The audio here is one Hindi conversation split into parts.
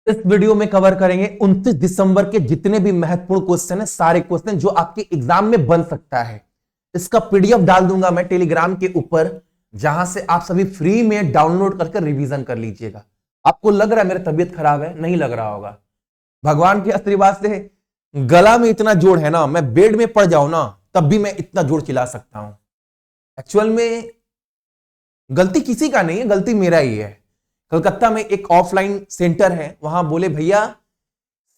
इस वीडियो में कवर करेंगे 29 दिसंबर के जितने भी महत्वपूर्ण क्वेश्चन है, सारे क्वेश्चन जो आपके एग्जाम में बन सकता है। इसका पीडीएफ डाल दूंगा मैं टेलीग्राम के ऊपर, जहां से आप सभी फ्री में डाउनलोड करके रिवीजन कर लीजिएगा। आपको लग रहा है मेरी तबीयत खराब है? नहीं लग रहा होगा। भगवान के आशीर्वाद से गला में इतना जोर है ना, मैं बेड में पड़ जाऊं ना तब भी मैं इतना जोर चिल्ला सकता हूं। एक्चुअल में गलती किसी का नहीं है, गलती मेरा ही है। कलकत्ता में एक ऑफलाइन सेंटर है, वहां बोले भैया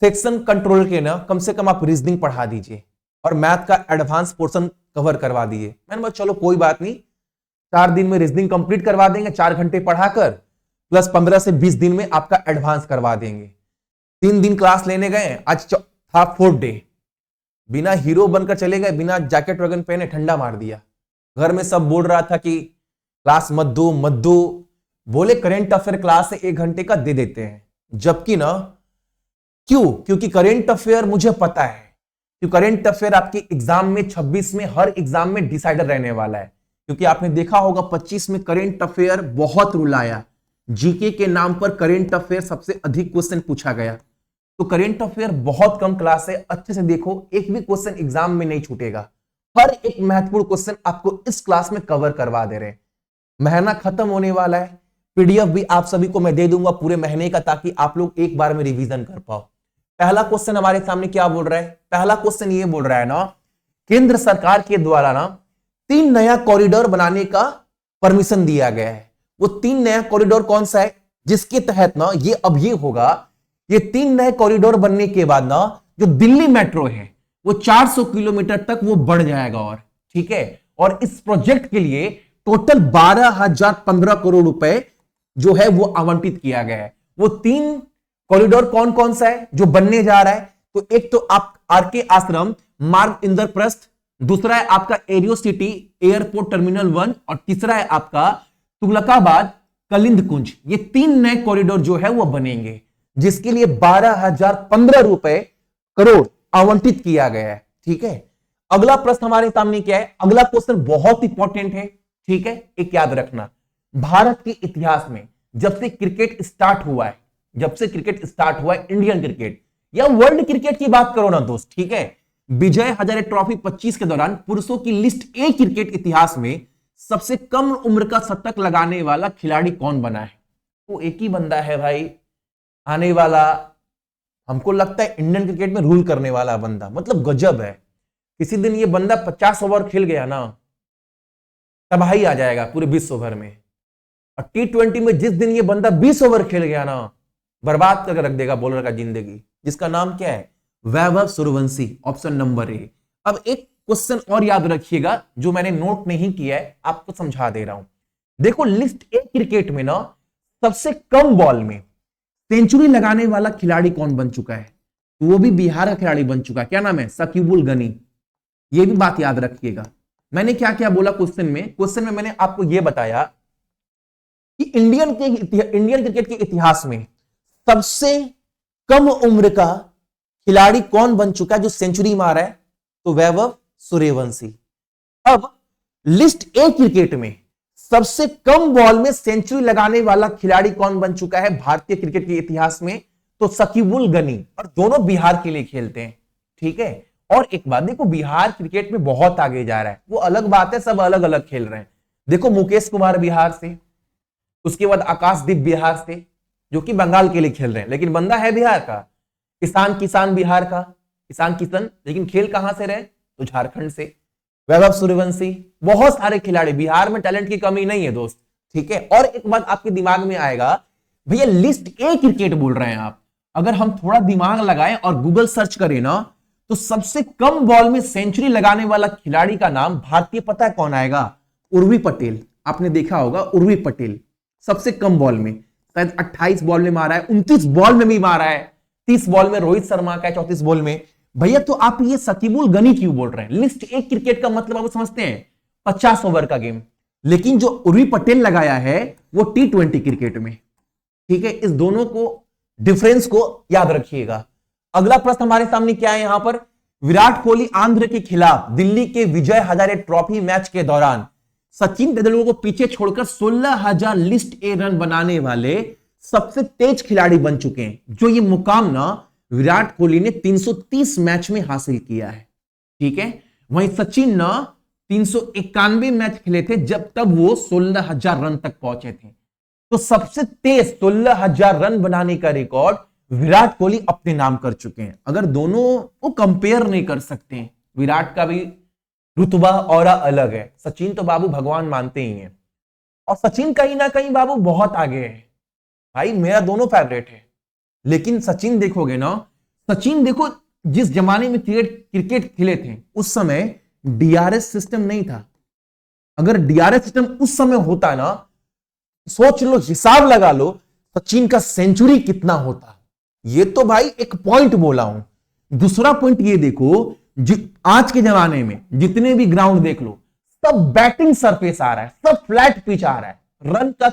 सेक्शन कंट्रोल के ना कम से कम आप रीजनिंग पढ़ा दीजिए और मैथ का एडवांस पोर्शन कवर करवा दीजिए। मैंने बोला चलो कोई बात नहीं, 4 दिन में रीजनिंग कंप्लीट करवा देंगे, 4 घंटे पढ़ाकर, प्लस 15 से 20 दिन में आपका एडवांस करवा देंगे। 3 दिन क्लास लेने गए, आज था 4th डे। बिना हीरो बनकर चले गए, बिना जैकेट वगैरह पहने, ठंडा मार दिया। घर में सब बोल रहा था कि क्लास मत दो मत दो, बोले करेंट अफेयर क्लास 1 घंटे का दे देते हैं। जबकि ना क्योंकि करेंट अफेयर मुझे पता है कि करेंट अफेयर आपके एग्जाम में 26 में हर एग्जाम में डिसाइडर रहने वाला है। क्योंकि आपने देखा होगा 25 में करेंट अफेयर बहुत रुलाया, जीके के नाम पर करेंट अफेयर सबसे अधिक क्वेश्चन पूछा गया। तो करेंट अफेयर बहुत कम क्लास है, अच्छे से देखो, एक भी क्वेश्चन एग्जाम में नहीं छूटेगा। हर एक महत्वपूर्ण क्वेश्चन आपको इस क्लास में कवर करवा दे रहे हैं। महीना खत्म होने वाला है, पीडीएफ भी आप सभी को मैं दे दूंगा पूरे महीने का, ताकि आप लोग एक बार में रिवीजन कर पाओ। पहला क्वेश्चन हमारे सामने क्या बोल रहा है? पहला क्वेश्चन ये बोल रहा है ना, केंद्र सरकार के द्वारा ना 3 नया कॉरिडोर बनाने का परमिशन दिया गया है। वो 3 नया कॉरिडोर कौन सा है? जिसके तहत ना ये होगा, ये 3 नए कॉरिडोर बनने के बाद ना जो दिल्ली मेट्रो है वो 400 किलोमीटर तक वो बढ़ जाएगा। और ठीक है, और इस प्रोजेक्ट के लिए टोटल 12,015 करोड़ रुपए जो है वो आवंटित किया गया है। वो 3 कॉरिडोर कौन कौन सा है जो बनने जा रहा है? तो एक तो आप आरके आश्रम मार्ग इंद्रप्रस्थ, दूसरा है आपका एरियो सिटी एयरपोर्ट टर्मिनल 1, और तीसरा है आपका तुगलकाबाद कलिंद कुंज। ये 3 नए कॉरिडोर जो है वो बनेंगे, जिसके लिए 12,015 करोड़ आवंटित किया गया है। ठीक है, अगला प्रश्न हमारे सामने क्या है? अगला क्वेश्चन बहुत इंपॉर्टेंट है। ठीक है, एक याद रखना, भारत के इतिहास में जब से क्रिकेट स्टार्ट हुआ है, इंडियन क्रिकेट या वर्ल्ड क्रिकेट की बात करो ना दोस्त, ठीक है, विजय हजारे ट्रॉफी 25 के दौरान पुरुषों की लिस्ट ए क्रिकेट इतिहास में सबसे कम उम्र का शतक लगाने वाला खिलाड़ी कौन बना है? वो एक ही बंदा है भाई, आने वाला, हमको लगता है इंडियन क्रिकेट में रूल करने वाला बंदा, मतलब गजब है। किसी दिन ये बंदा 50 ओवर खेल गया ना, तबाही आ जाएगा पूरे 20 ओवर में। और T20 में जिस दिन ये बंदा 20 ओवर खेल गया ना, बर्बाद करके रख देगा बॉलर का जिंदगी। जिसका नाम क्या है? Vaibhav Suryavanshi, option number A. अब एक क्वेश्चन और याद रखिएगा जो मैंने नोट नहीं किया है, आपको समझा दे रहा हूं। देखो लिस्ट ए क्रिकेट में ना सबसे कम बॉल में सेंचुरी लगाने वाला खिलाड़ी कौन बन चुका है? तो वो भी बिहार का खिलाड़ी बन चुका है। क्या नाम है? शकीबुल गनी। ये भी बात याद रखिएगा। मैंने क्या क्या बोला क्वेश्चन में मैंने आपको यह बताया कि इंडियन क्रिकेट के इतिहास में सबसे कम उम्र का खिलाड़ी कौन बन चुका है जो सेंचुरी मारा है? तो वैभव सूर्यवंशी। अब लिस्ट ए क्रिकेट में सबसे कम बॉल में सेंचुरी लगाने वाला खिलाड़ी कौन बन चुका है भारतीय क्रिकेट के इतिहास में? तो शकीबुल गनी, और दोनों बिहार के लिए खेलते हैं। ठीक है, और एक बात देखो, बिहार क्रिकेट में बहुत आगे जा रहा है, वो अलग बात है, सब अलग अलग खेल रहे हैं। देखो मुकेश कुमार बिहार से, उसके बाद आकाशदीप बिहार से, जो कि बंगाल के लिए खेल रहे हैं, लेकिन बंदा है बिहार का। किसान बिहार का, किशन, लेकिन खेल कहां से रहे? तो झारखंड से। वैभव सूर्यवंशी, बहुत सारे खिलाड़ी, बिहार में टैलेंट की कमी नहीं है दोस्त। ठीक है, और एक बात आपके दिमाग में आएगा, भैया लिस्ट ए क्रिकेट बोल रहे हैं आप, अगर हम थोड़ा दिमाग लगाएं और गूगल सर्च करें ना, तो सबसे कम बॉल में सेंचुरी लगाने वाला खिलाड़ी का नाम भारतीय पता है कौन आएगा? उर्वी पटेल। आपने देखा होगा उर्वी पटेल सबसे कम बॉल में, शायद 28 बॉल में मारा है, 29 बॉल में भी मारा है, 30 बॉल में रोहित शर्मा का 34 बॉल में। भैया तो आप ये शकीबुल गनी क्यों बोल रहे हैं? लिस्ट ए क्रिकेट का मतलब आप समझते हैं 50 ओवर का गेम, लेकिन जो उर्वी पटेल लगाया है वो T20 क्रिकेट में। ठीक है, इस दोनों को डिफरेंस को याद रखिएगा। अगला प्रश्न हमारे सामने क्या है? यहां पर विराट कोहली आंध्र के खिलाफ दिल्ली के विजय हजारे ट्रॉफी मैच के दौरान सचिन तेंदुलकर को पीछे छोड़कर 16,000 लिस्ट ए रन बनाने वाले सबसे तेज खिलाड़ी बन चुके हैं, जो ये मुकाम ना विराट कोहली ने 330 मैच में हासिल किया है। ठीक है, वहीं सचिन ना 391 मैच खेले थे, जब तब वो 16,000 रन तक पहुंचे थे। तो सबसे तेज 16,000 रन बनाने का रिकॉर्ड विराट कोहली अपने नाम कर चुके हैं। अगर दोनों को कंपेयर नहीं कर सकते हैं, विराट का भी रुतबा औरा अलग है, सचिन तो बाबू भगवान मानते ही हैं, और सचिन कहीं ना कहीं बाबू बहुत आगे है। भाई मेरा दोनों फेवरेट है, लेकिन सचिन देखोगे ना, सचिन देखो जिस जमाने में क्रिकेट खेले थे उस समय डीआरएस सिस्टम नहीं था। अगर डीआरएस सिस्टम उस समय होता ना, सोच लो, हिसाब लगा लो, सचिन का सेंचुरी कितना होता। ये तो भाई एक पॉइंट बोला हूं। दूसरा पॉइंट ये देखो, आज के जमाने में जितने भी ग्राउंड देख लो, सब बैटिंग सरफेस आ रहा है, सब फ्लैट पिच आ रहा है, रन का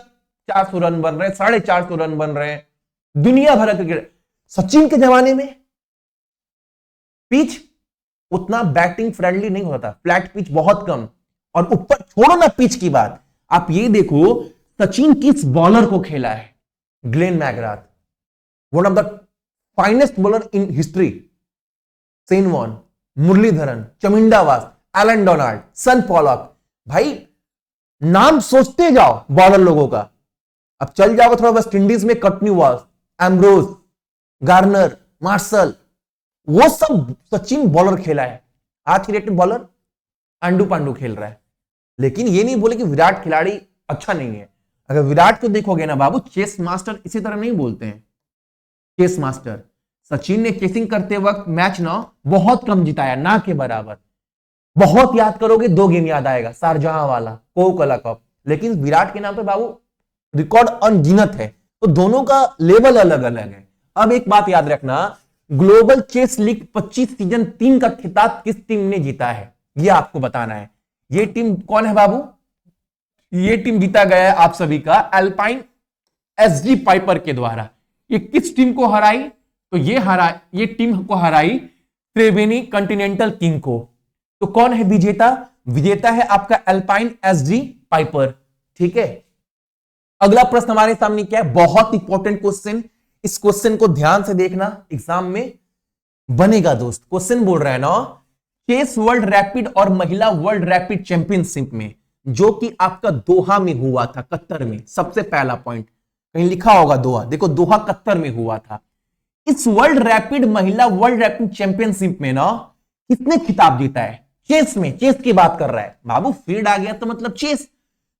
400 रन बन रहे हैं, 450 रन बन रहे हैं, दुनिया भर क्रिकेट। सचिन के जमाने में पिच उतना बैटिंग फ्रेंडली नहीं होता, फ्लैट पिच बहुत कम, और ऊपर छोड़ो ना पिच की बात, आप ये देखो सचिन किस बॉलर को खेला है, Glenn McGrath, one of the finest bowler in history, Shane Warne, Muralitharan, Chaminda Vaas, Allan Donald, sun Pollock. भाई नाम सोचते जाओ बॉलर लोगों का। अब चल जाओगे थोड़ा वेस्ट इंडीज में, Courtney Walsh, Ambrose, Garner, Marshall, वो सब सचिन बॉलर खेला है। आज की डेट में बॉलर अंडू पांडू खेल रहा है। लेकिन ये नहीं बोले कि विराट खिलाड़ी अच्छा नहीं है। अगर विराट को देखोगे ना बाबू, चेस मास्टर इसी तरह नहीं बोलते हैं, चेस मास्टर। सचिन ने चेसिंग करते वक्त मैच ना बहुत कम जिताया, ना के बराबर। बहुत याद करोगे, 2 गेम याद आएगा, शारजहां वाला, कोका कप। लेकिन विराट के नाम पे बाबू रिकॉर्ड अनगिनत है। तो दोनों का लेवल अलग अलग है। अब एक बात याद रखना, ग्लोबल चेस लीग 25 सीजन 3 का खिताब किस टीम ने जीता है, यह आपको बताना है। ये टीम कौन है बाबू? ये टीम जीता गया है आप सभी का अल्पाइन एसजी पाइपर के द्वारा। ये किस टीम को हराई? तो ये टीम को हराई त्रिवेणी कॉन्टिनेंटल किंग को। तो कौन है विजेता? विजेता है आपका अल्पाइन एसजी पाइपर। ठीक है, अगला प्रश्न हमारे सामने क्या है, बहुत इंपॉर्टेंट क्वेश्चन। इस क्वेश्चन को ध्यान से देखना, एग्जाम में बनेगा दोस्त। क्वेश्चन बोल रहा है ना, चेस वर्ल्ड रैपिड और महिला वर्ल्ड रैपिड चैंपियनशिप में, जो कि आपका दोहा में हुआ था, कतर में, सबसे पहला पॉइंट कहीं लिखा होगा दोहा, देखो दोहा कतर में हुआ था। इस वर्ल्ड रैपिड महिला वर्ल्ड रैपिड चैंपियनशिप में ना किसने खिताब जीता है? चेस में, चेस की बात कर रहा है बाबू। फील्ड आ गया तो मतलब चेस।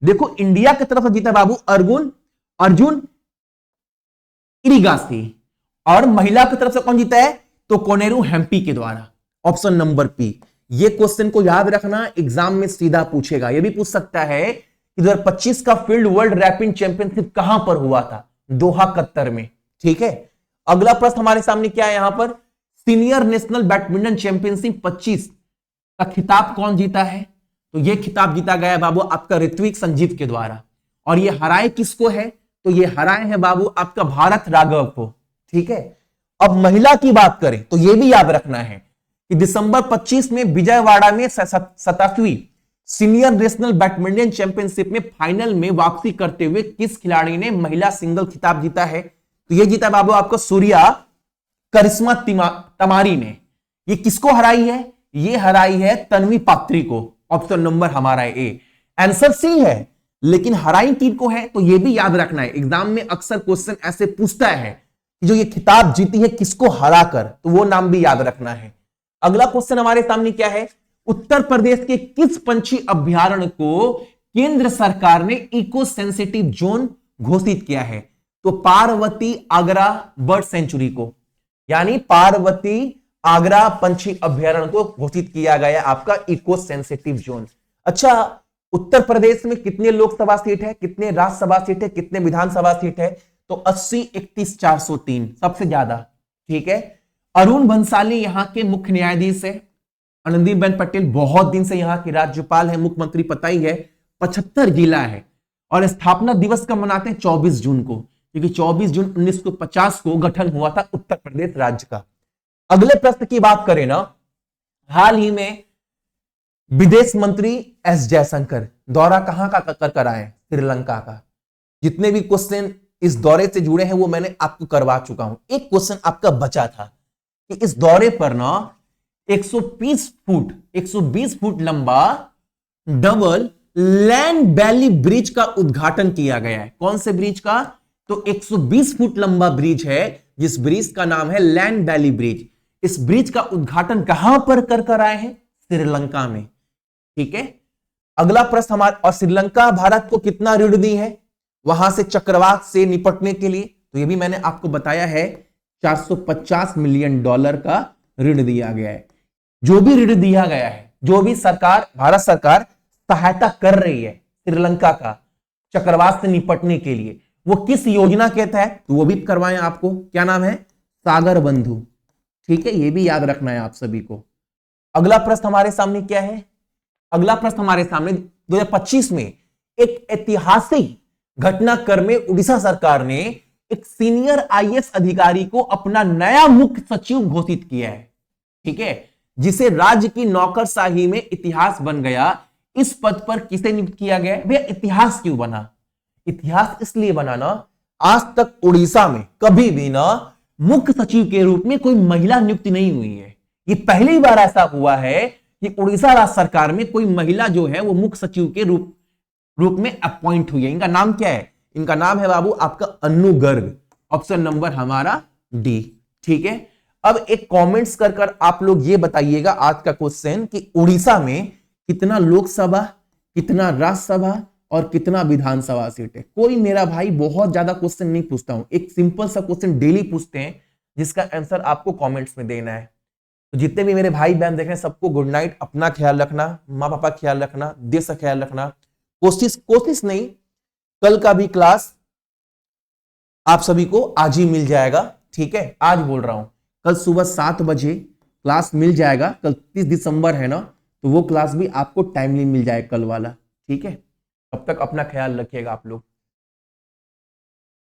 देखो इंडिया की तरफ से जीता बाबू अर्जुन इरिगासी, और महिला की तरफ से कौन जीता है? तो कोनेरू हेम्पी के द्वारा, ऑप्शन नंबर पी। ये क्वेश्चन को याद रखना, एग्जाम में सीधा पूछेगा। ये भी पूछ सकता है कि 2025 का फील्ड वर्ल्ड रैपिड चैंपियनशिप कहां पर हुआ था? दोहा कतर में। ठीक है, अगला प्रश्न हमारे सामने क्या है यहां पर, सीनियर नेशनल बैडमिंटन चैंपियनशिप 25 का खिताब कौन जीता है? तो यह खिताब जीता गया है बाबू आपका ऋत्विक संजीव के द्वारा। और ये हराए किसको है? तो ये हराए हैं बाबू आपका भारत राघव को। ठीक है, अब महिला की बात करें तो यह भी याद रखना है कि दिसंबर 25 में विजयवाड़ा में 27वीं सीनियर नेशनल बैडमिंटन चैंपियनशिप में फाइनल में वापसी करते हुए किस खिलाड़ी ने महिला सिंगल खिताब जीता है? तो यह जीता बाबू आपका सूर्या करिश्मा तमारी ने। ये किसको हराई है? ये हराई है तन्वी पात्री को। ऑप्शन नंबर हमारा ए, आंसर सी है। लेकिन हराई किन को है? तो यह भी याद रखना है, एग्जाम में अक्सर क्वेश्चन ऐसे पूछता है कि जो ये खिताब जीती है किसको हराकर, तो वो नाम भी याद रखना है। अगला क्वेश्चन हमारे सामने क्या है, उत्तर प्रदेश के किस पंछी अभ्यारण्य को केंद्र सरकार ने इको सेंसिटिव जोन घोषित किया है? तो पार्वती आगरा बर्ड सेंचुरी को, यानी पार्वती आगरा पंछी अभ्यारण्य को घोषित किया गया आपका इको सेंसिटिव जोन। अच्छा, उत्तर प्रदेश में कितने लोकसभा सीट है, कितने राज्यसभा सीट है, कितने विधानसभा सीट है? तो 80, 31, 403, सबसे ज्यादा। ठीक है, अरुण भंसाली यहां के मुख्य न्यायाधीश है। आनंदीबेन पटेल बहुत दिन से यहां की राज्यपाल है, मुख्यमंत्री पता ही है। 75 जिला है, और स्थापना दिवस कब मनाते हैं? 24 जून को, क्योंकि 24 जून 1950 को गठन हुआ था उत्तर प्रदेश राज्य का। अगले प्रश्न की बात करें ना, हाल ही में विदेश मंत्री एस जयशंकर दौरा कहां का कर आए? श्रीलंका का। जितने भी क्वेश्चन इस दौरे से जुड़े हैं वो मैंने आपको करवा चुका हूं। एक क्वेश्चन आपका बचा था कि इस दौरे पर ना 120 फुट लंबा डबल लैंड बैली ब्रिज का उद्घाटन किया गया है। कौन से ब्रिज का? तो 120 फुट लंबा ब्रिज है जिस ब्रिज का नाम है लैंड बैली ब्रिज। इस ब्रिज का उद्घाटन कहां पर कर आए हैं? श्रीलंका में। ठीक है, अगला प्रश्न हमारा, और श्रीलंका भारत को कितना ऋण दी है वहां से चक्रवात से निपटने के लिए? तो ये भी मैंने आपको बताया है, $450 मिलियन का ऋण दिया गया है। जो भी ऋण दिया गया है, जो भी सरकार, भारत सरकार सहायता कर रही है श्रीलंका का चक्रवात से निपटने के लिए, वो किस योजना के तहत? तो वो भी करवाएं आपको। क्या नाम है? सागर बंधु। ठीक है, ये भी याद रखना है आप सभी को। अगला प्रश्न हमारे सामने क्या है? अगला प्रश्न हमारे सामने 2025 में एक ऐतिहासिक घटनाक्रम में उड़ीसा सरकार ने एक सीनियर आईएएस अधिकारी को अपना नया मुख्य सचिव घोषित किया है। ठीक है, जिसे राज्य की नौकरशाही में इतिहास बन गया। इस पद पर किसे नियुक्त किया गया? भैया इतिहास क्यों बना? इतिहास इसलिए बना ना, आज तक उड़ीसा में कभी भी ना मुख्य सचिव के रूप में कोई महिला नियुक्ति नहीं हुई है। ये पहली बार ऐसा हुआ है कि उड़ीसा राज्य सरकार में कोई महिला जो है वो मुख्य सचिव के रूप में अपॉइंट हुई है। इनका नाम क्या है? इनका नाम है बाबू आपका अन्नू गर्ग। ऑप्शन नंबर हमारा डी। ठीक है, अब एक कमेंट्स कर आप लोग ये बताइएगा आज का क्वेश्चन कि उड़ीसा में कितना लोकसभा, कितना राज्यसभा और कितना विधानसभा सीट है। कोई मेरा भाई बहुत ज्यादा क्वेश्चन नहीं पूछता हूं, एक सिंपल सा क्वेश्चन डेली पूछते हैं जिसका आंसर आपको कमेंट्स में देना है। तो जितने भी मेरे भाई बहन देख रहे हैं सबको गुड नाइट। अपना ख्याल रखना, माँ पापा का ख्याल रखना, देश का ख्याल रखना। कोशिश नहीं, कल का भी क्लास आप सभी को आज ही मिल जाएगा। ठीक है, आज बोल रहा हूं, कल सुबह 7 बजे क्लास मिल जाएगा। कल 30 दिसंबर है ना, तो वो क्लास भी आपको टाइमली मिल जाएगा कल वाला। ठीक है, तब तक अपना ख्याल रखिएगा आप लोग।